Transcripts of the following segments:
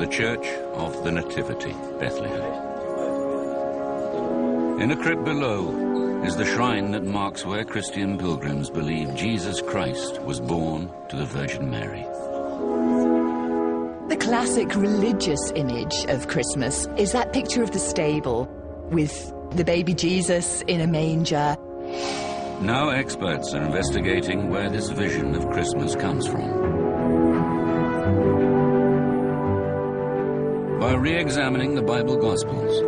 Church of the Nativity, Bethlehem. In a crypt below is the shrine that marks where Christian pilgrims believe Jesus Christ was born to the Virgin Mary. The classic religious image of Christmas is that picture of the stable with the baby Jesus in a manger. Now experts are investigating where this vision of Christmas comes from. By re-examining the Bible Gospels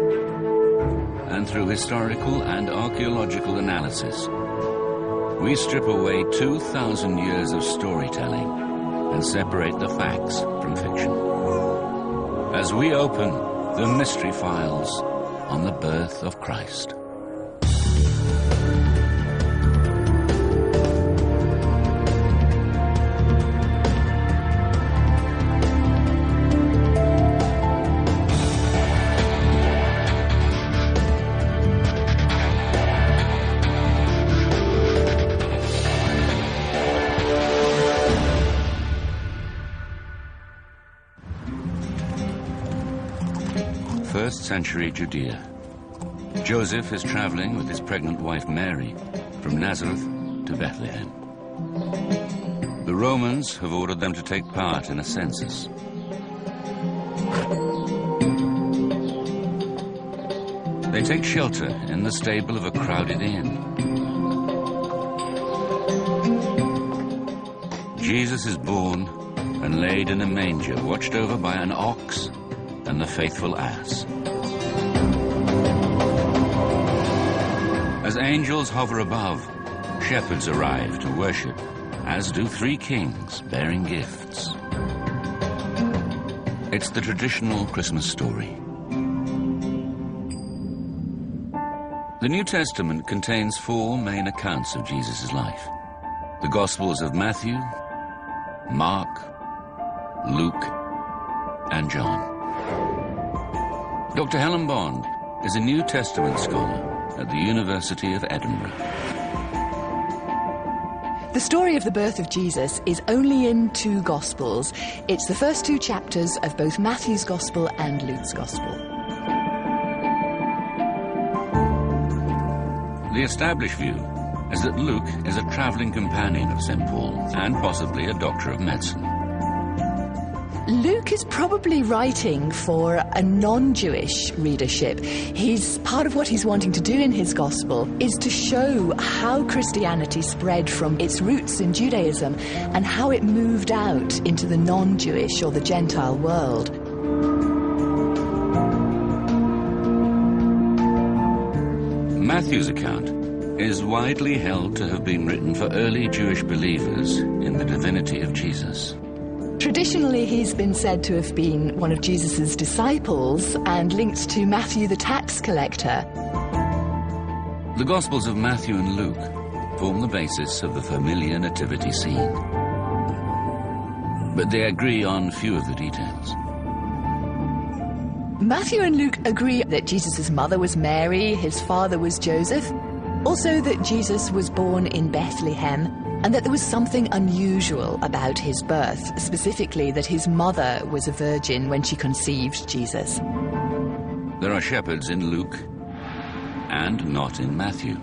and through historical and archaeological analysis, we strip away 2,000 years of storytelling and separate the facts from fiction. As we open the mystery files on the birth of Christ. First-century Judea. Joseph is traveling with his pregnant wife Mary from Nazareth to Bethlehem. The Romans have ordered them to take part in a census. They take shelter in the stable of a crowded inn. Jesus is born and laid in a manger, watched over by an ox and the faithful ass. As angels hover above, shepherds arrive to worship, as do three kings bearing gifts. It's the traditional Christmas story. The New Testament contains four main accounts of Jesus' life: the Gospels of Matthew, Mark, Luke, and John. Dr. Helen Bond is a New Testament scholar at the University of Edinburgh. The story of the birth of Jesus is only in two Gospels. It's the first two chapters of both Matthew's Gospel and Luke's Gospel. The established view is that Luke is a traveling companion of St. Paul and possibly a doctor of medicine. Luke is probably writing for a non-Jewish readership. Part of what he's wanting to do in his gospel is to show how Christianity spread from its roots in Judaism and how it moved out into the non-Jewish or the Gentile world. Matthew's account is widely held to have been written for early Jewish believers in the divinity of Jesus. Traditionally, he's been said to have been one of Jesus' disciples and linked to Matthew the tax collector. The Gospels of Matthew and Luke form the basis of the familiar nativity scene. But they agree on few of the details. Matthew and Luke agree that Jesus' mother was Mary, his father was Joseph, also that Jesus was born in Bethlehem, and that there was something unusual about his birth, specifically that his mother was a virgin when she conceived Jesus. There are shepherds in Luke and not in Matthew.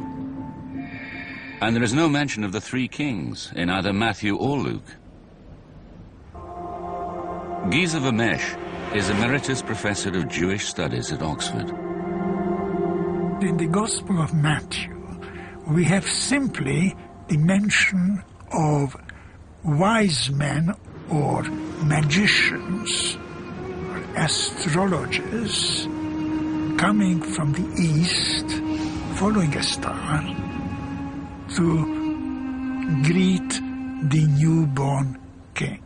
And there is no mention of the three kings in either Matthew or Luke. Giza Vermesh is Emeritus Professor of Jewish Studies at Oxford. In the Gospel of Matthew, we have simply the mention of wise men or magicians or astrologers coming from the east, following a star, to greet the newborn king.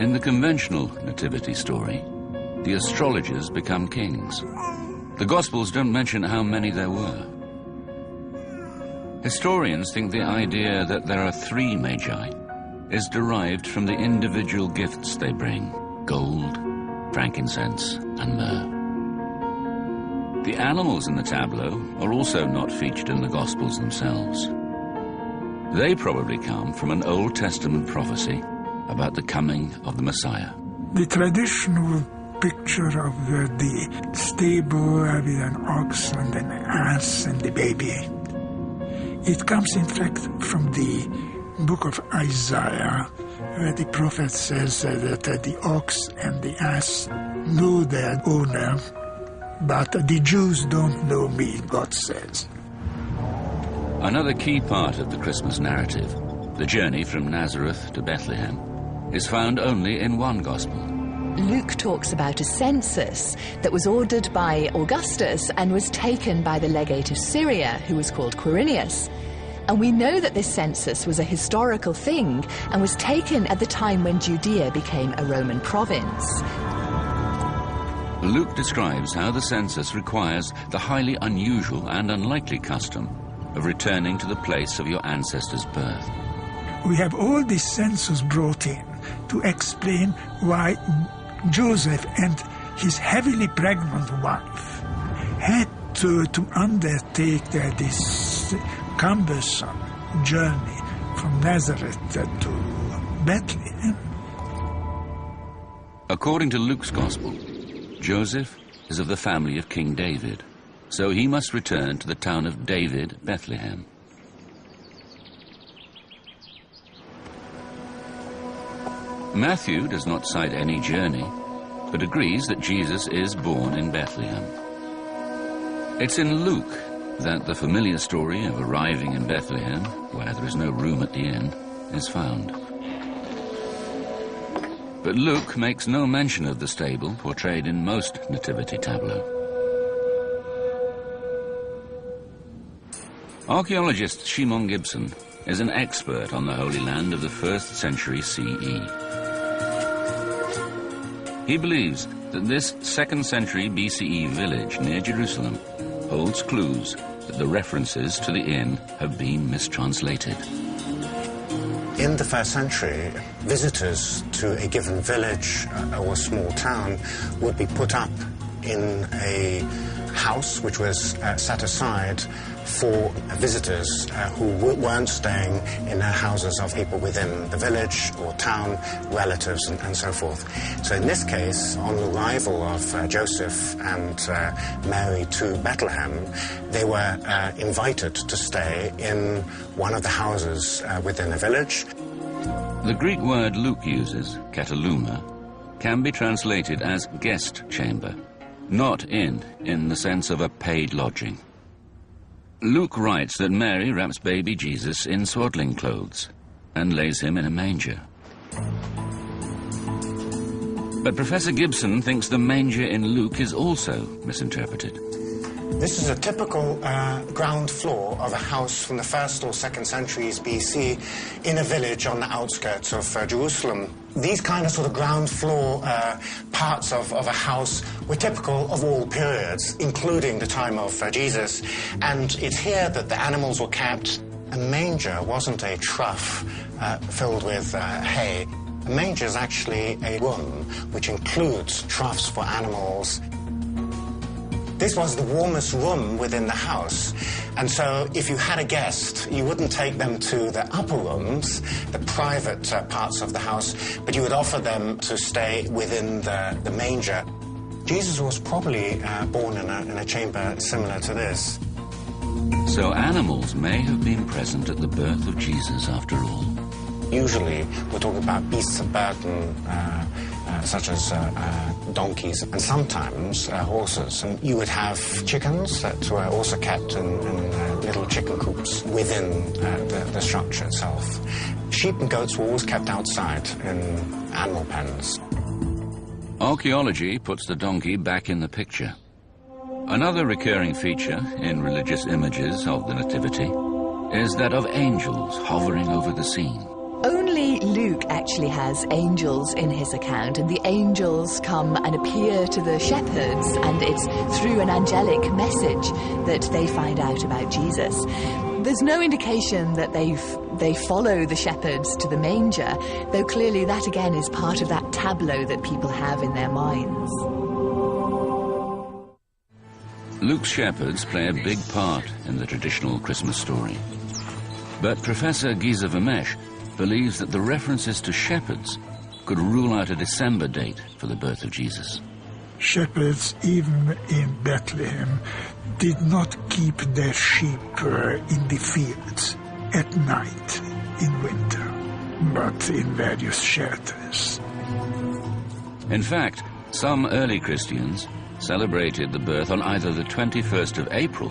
In the conventional nativity story, the astrologers become kings. The Gospels don't mention how many there were. Historians think the idea that there are three magi is derived from the individual gifts they bring: gold, frankincense, and myrrh. The animals in the tableau are also not featured in the Gospels themselves. They probably come from an Old Testament prophecy about the coming of the Messiah. The traditional picture of the stable with an ox and an ass and the baby, it comes in fact from the book of Isaiah, where the prophet says that the ox and the ass know their owner, but the Jews don't know me, God says. Another key part of the Christmas narrative, the journey from Nazareth to Bethlehem, is found only in one gospel. Luke talks about a census that was ordered by Augustus and was taken by the legate of Syria, who was called Quirinius. And we know that this census was a historical thing and was taken at the time when Judea became a Roman province. Luke describes how the census requires the highly unusual and unlikely custom of returning to the place of your ancestors' birth. We have all this census brought in to explain why Joseph and his heavily pregnant wife had to undertake this cumbersome journey from Nazareth to Bethlehem. According to Luke's Gospel, Joseph is of the family of King David, so he must return to the town of David, Bethlehem. Matthew does not cite any journey, but agrees that Jesus is born in Bethlehem. It's in Luke that the familiar story of arriving in Bethlehem, where there is no room at the inn, is found. But Luke makes no mention of the stable portrayed in most nativity tableaux. Archaeologist Shimon Gibson is an expert on the Holy Land of the 1st century CE. He believes that this 2nd century BCE village near Jerusalem holds clues that the references to the inn have been mistranslated. In the 1st century, visitors to a given village or small town would be put up in a house which was set aside for visitors who weren't staying in their houses of people within the village or town, relatives and so forth. So in this case, on the arrival of Joseph and Mary to Bethlehem, they were invited to stay in one of the houses within the village. The Greek word Luke uses, kataluma, can be translated as guest chamber, not inn in the sense of a paid lodging. Luke writes that Mary wraps baby Jesus in swaddling clothes and lays him in a manger. But Professor Gibson thinks the manger in Luke is also misinterpreted. This is a typical ground floor of a house from the 1st or 2nd centuries BC in a village on the outskirts of Jerusalem. These kind of sort of ground floor parts of a house were typical of all periods, including the time of Jesus. And it's here that the animals were kept. A manger wasn't a trough filled with hay. A manger is actually a room which includes troughs for animals. This was the warmest room within the house, and so if you had a guest, you wouldn't take them to the upper rooms, the private parts of the house, but you would offer them to stay within the manger. Jesus was probably born in a chamber similar to this. So animals may have been present at the birth of Jesus after all. Usually, we're talking about beasts of burden, such as donkeys and sometimes horses. And you would have chickens that were also kept in little chicken coops within the structure itself. Sheep and goats were always kept outside in animal pens. Archaeology puts the donkey back in the picture. Another recurring feature in religious images of the Nativity is that of angels hovering over the scene. Only Luke actually has angels in his account, and the angels come and appear to the shepherds, and it's through an angelic message that they find out about Jesus. There's no indication that they follow the shepherds to the manger, though clearly that again is part of that tableau that people have in their minds. Luke's shepherds play a big part in the traditional Christmas story. But Professor Giza Vermesh believes that the references to shepherds could rule out a December date for the birth of Jesus. Shepherds, even in Bethlehem, did not keep their sheep in the fields at night in winter, but in various shelters. In fact, some early Christians celebrated the birth on either the 21st of April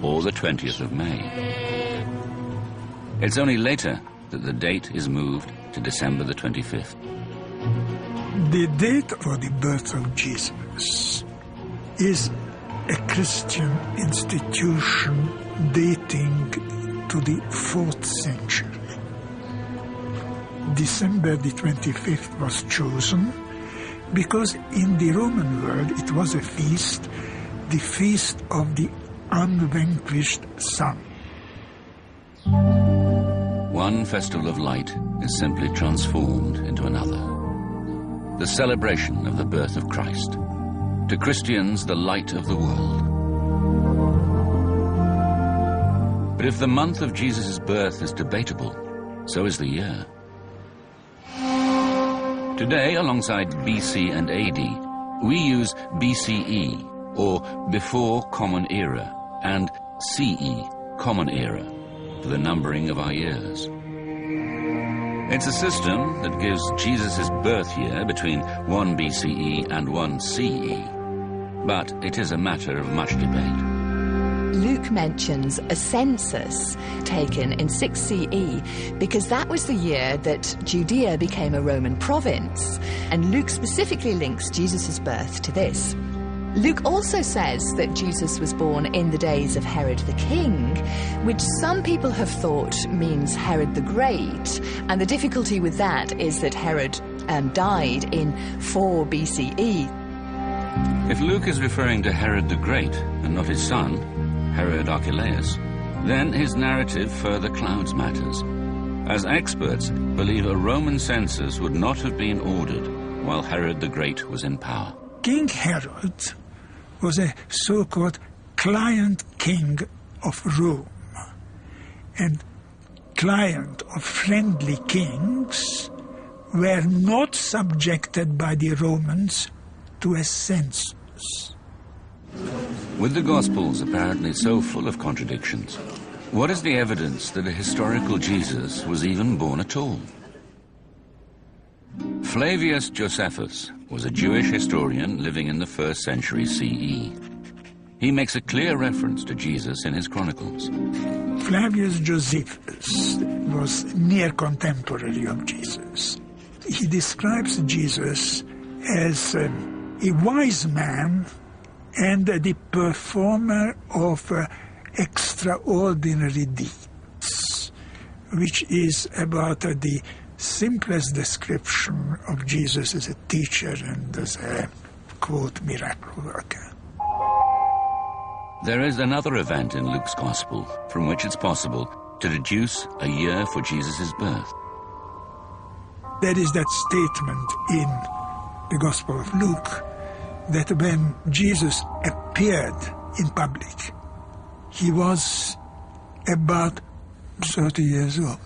or the 20th of May. It's only later that the date is moved to December the 25th. The date for the birth of Jesus is a Christian institution dating to the 4th century. December the 25th was chosen because in the Roman world it was a feast, the feast of the unvanquished sun. One festival of light is simply transformed into another. The celebration of the birth of Christ. To Christians, the light of the world. But if the month of Jesus' birth is debatable, so is the year. Today, alongside BC and AD, we use BCE, or Before Common Era, and CE, Common Era, for the numbering of our years. It's a system that gives Jesus' birth year between 1 BCE and 1 CE, but it is a matter of much debate. Luke mentions a census taken in 6 CE because that was the year that Judea became a Roman province, and Luke specifically links Jesus' birth to this. Luke also says that Jesus was born in the days of Herod the King, which some people have thought means Herod the Great, and the difficulty with that is that Herod died in 4 BCE. If Luke is referring to Herod the Great and not his son, Herod Archelaus, then his narrative further clouds matters, as experts believe a Roman census would not have been ordered while Herod the Great was in power. King Herod was a so-called client king of Rome, and client of friendly kings were not subjected by the Romans to a census. With the Gospels apparently so full of contradictions, what is the evidence that a historical Jesus was even born at all? Flavius Josephus was a Jewish historian living in the 1st century CE. He makes a clear reference to Jesus in his chronicles. Flavius Josephus was near contemporary of Jesus. He describes Jesus as a wise man and the performer of extraordinary deeds, which is about the simplest description of Jesus as a teacher and as a, quote, miracle worker. There is another event in Luke's Gospel from which it's possible to deduce a year for Jesus' birth. There is that statement in the Gospel of Luke that when Jesus appeared in public, he was about 30 years old.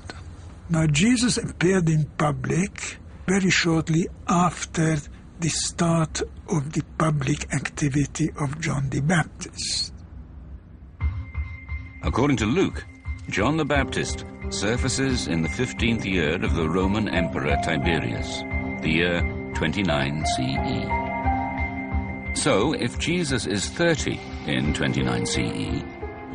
Now, Jesus appeared in public very shortly after the start of the public activity of John the Baptist. According to Luke, John the Baptist surfaces in the 15th year of the Roman Emperor Tiberius, the year 29 CE. So, if Jesus is 30 in 29 CE,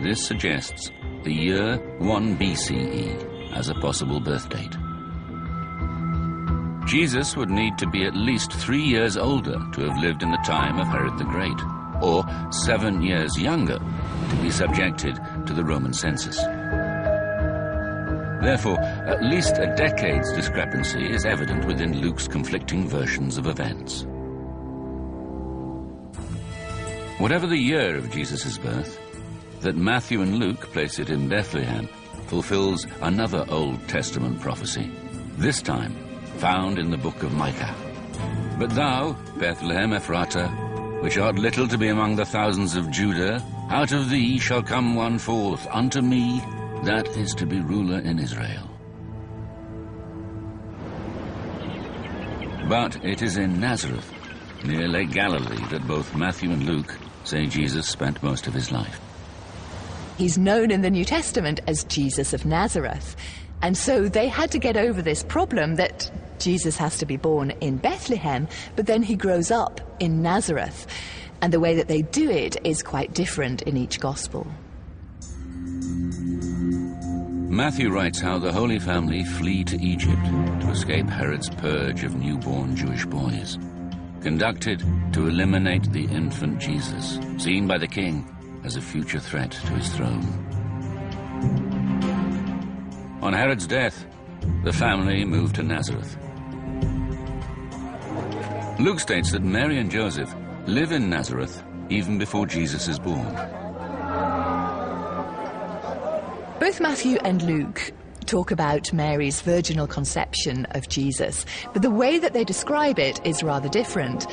this suggests the year 1 BCE as a possible birth date. Jesus would need to be at least 3 years older to have lived in the time of Herod the Great, or 7 years younger to be subjected to the Roman census. Therefore, at least a decade's discrepancy is evident within Luke's conflicting versions of events. Whatever the year of Jesus' birth, that Matthew and Luke place it in Bethlehem fulfills another Old Testament prophecy, this time found in the book of Micah. But thou, Bethlehem Ephratah, which art little to be among the thousands of Judah, out of thee shall come one forth unto me, that is to be ruler in Israel. But it is in Nazareth, near Lake Galilee, that both Matthew and Luke say Jesus spent most of his life. He's known in the New Testament as Jesus of Nazareth. And so they had to get over this problem that Jesus has to be born in Bethlehem, but then he grows up in Nazareth. And the way that they do it is quite different in each gospel. Matthew writes how the Holy Family flee to Egypt to escape Herod's purge of newborn Jewish boys, conducted to eliminate the infant Jesus, seen by the king as a future threat to his throne. On Herod's death, the family moved to Nazareth. Luke states that Mary and Joseph live in Nazareth even before Jesus is born. Both Matthew and Luke talk about Mary's virginal conception of Jesus, but the way that they describe it is rather different.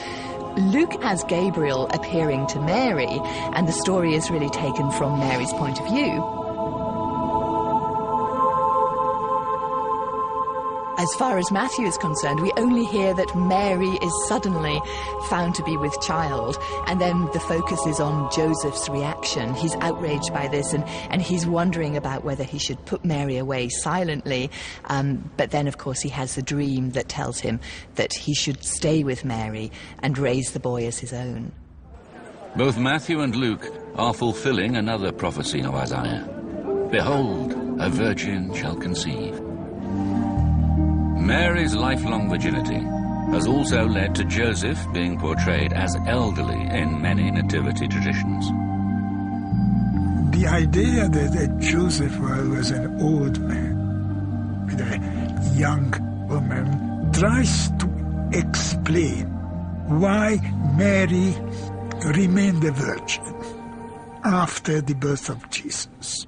Luke has Gabriel appearing to Mary, and the story is really taken from Mary's point of view. As far as Matthew is concerned, we only hear that Mary is suddenly found to be with child, and then the focus is on Joseph's reaction. He's outraged by this, and he's wondering about whether he should put Mary away silently. But then, of course, he has the dream that tells him that he should stay with Mary and raise the boy as his own. Both Matthew and Luke are fulfilling another prophecy of Isaiah. Behold, a virgin shall conceive. Mary's lifelong virginity has also led to Joseph being portrayed as elderly in many nativity traditions. The idea that Joseph was an old man with a young woman tries to explain why Mary remained a virgin after the birth of Jesus.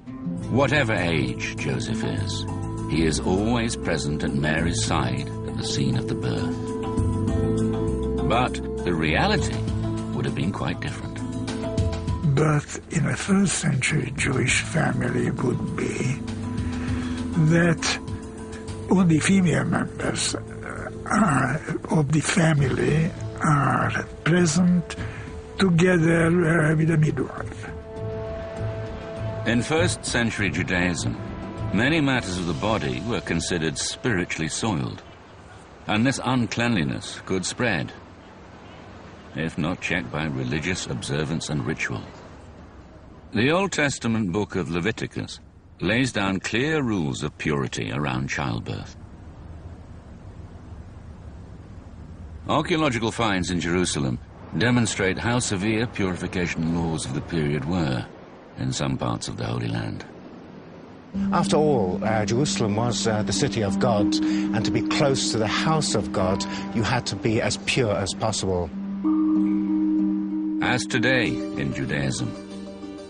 Whatever age Joseph is, he is always present at Mary's side at the scene of the birth. But the reality would have been quite different. Birth in a first century Jewish family would be that only female members of the family are present together with a midwife. In first century Judaism, many matters of the body were considered spiritually soiled, and this uncleanliness could spread, if not checked by religious observance and ritual. The Old Testament book of Leviticus lays down clear rules of purity around childbirth. Archaeological finds in Jerusalem demonstrate how severe purification laws of the period were in some parts of the Holy Land. After all, Jerusalem was the city of God, and to be close to the house of God, you had to be as pure as possible. As today in Judaism,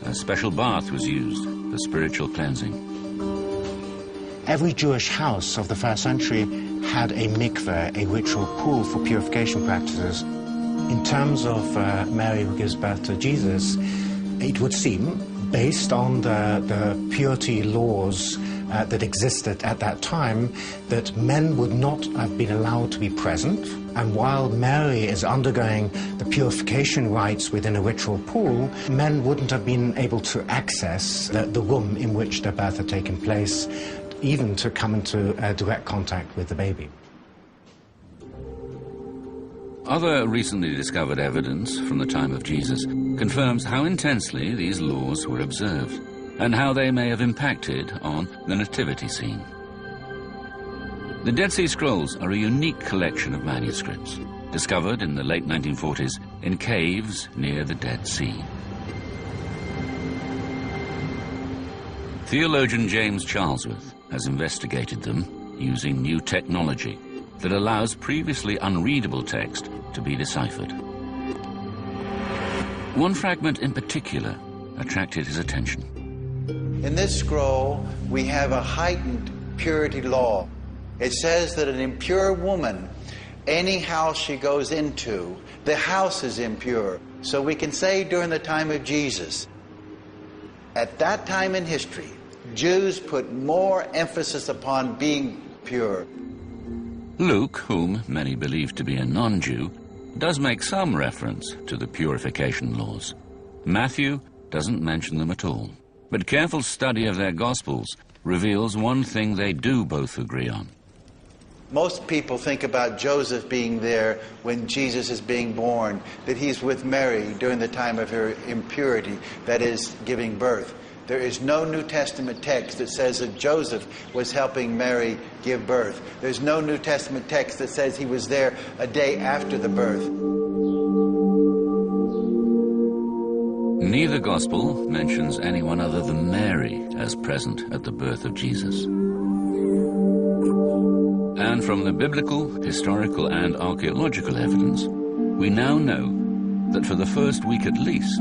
a special bath was used for spiritual cleansing. Every Jewish house of the first century had a mikveh, a ritual pool for purification practices. In terms of Mary who gives birth to Jesus, it would seem, based on the purity laws that existed at that time, that men would not have been allowed to be present. And while Mary is undergoing the purification rites within a ritual pool, men wouldn't have been able to access the room in which the birth had taken place, even to come into direct contact with the baby. Other recently discovered evidence from the time of Jesus confirms how intensely these laws were observed and how they may have impacted on the nativity scene. The Dead Sea Scrolls are a unique collection of manuscripts discovered in the late 1940s in caves near the Dead Sea. Theologian James Charlesworth has investigated them using new technology that allows previously unreadable text to be deciphered. One fragment in particular attracted his attention. In this scroll, we have a heightened purity law. It says that an impure woman, any house she goes into, the house is impure. So we can say during the time of Jesus, at that time in history, Jews put more emphasis upon being pure. Luke, whom many believe to be a non-Jew, does make some reference to the purification laws. Matthew doesn't mention them at all. But careful study of their Gospels reveals one thing they do both agree on. Most people think about Joseph being there when Jesus is being born, that he's with Mary during the time of her impurity, that is, giving birth. There is no New Testament text that says that Joseph was helping Mary give birth. There's no New Testament text that says he was there a day after the birth. Neither Gospel mentions anyone other than Mary as present at the birth of Jesus. And from the biblical, historical, and archaeological evidence, we now know that for the first week at least,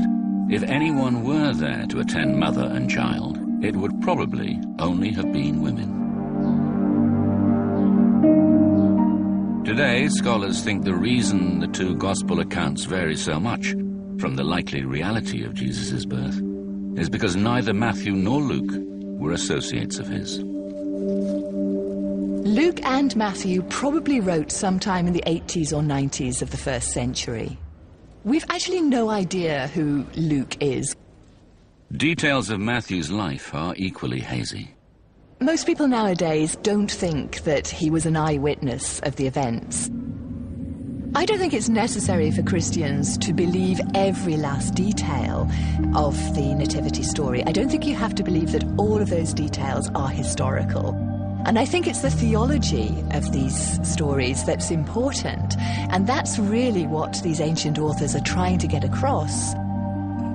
if anyone were there to attend mother and child, it would probably only have been women. Today, scholars think the reason the two Gospel accounts vary so much from the likely reality of Jesus' birth is because neither Matthew nor Luke were associates of his. Luke and Matthew probably wrote sometime in the 80s or 90s of the first century. We've actually no idea who Luke is. Details of Matthew's life are equally hazy. Most people nowadays don't think that he was an eyewitness of the events. I don't think it's necessary for Christians to believe every last detail of the Nativity story. I don't think you have to believe that all of those details are historical. And I think it's the theology of these stories that's important. And that's really what these ancient authors are trying to get across.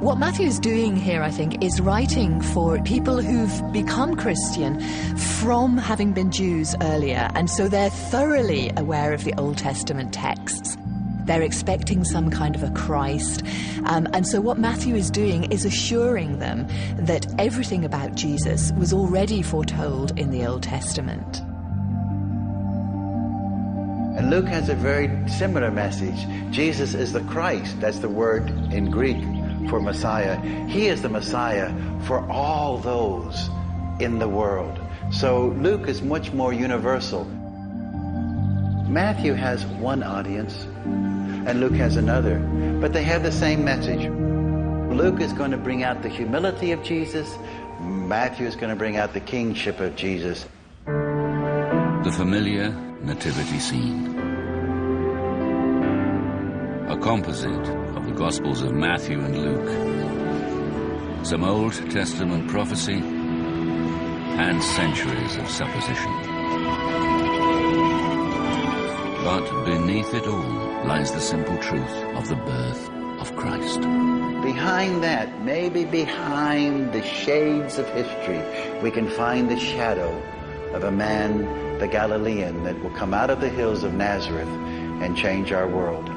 What Matthew's doing here, I think, is writing for people who've become Christian from having been Jews earlier, and so they're thoroughly aware of the Old Testament texts. They're expecting some kind of a Christ, and so what Matthew is doing is assuring them that everything about Jesus was already foretold in the Old Testament. And Luke has a very similar message. Jesus is the Christ. That's the word in Greek for Messiah. He is the Messiah for all those in the world. So Luke is much more universal. Matthew has one audience and Luke has another, but they have the same message. Luke is going to bring out the humility of Jesus. Matthew is going to bring out the kingship of Jesus. The familiar nativity scene. A composite of the Gospels of Matthew and Luke. Some Old Testament prophecy and centuries of supposition. But beneath it all lies the simple truth of the birth of Christ. Behind that, maybe behind the shades of history, we can find the shadow of a man, the Galilean, that will come out of the hills of Nazareth and change our world.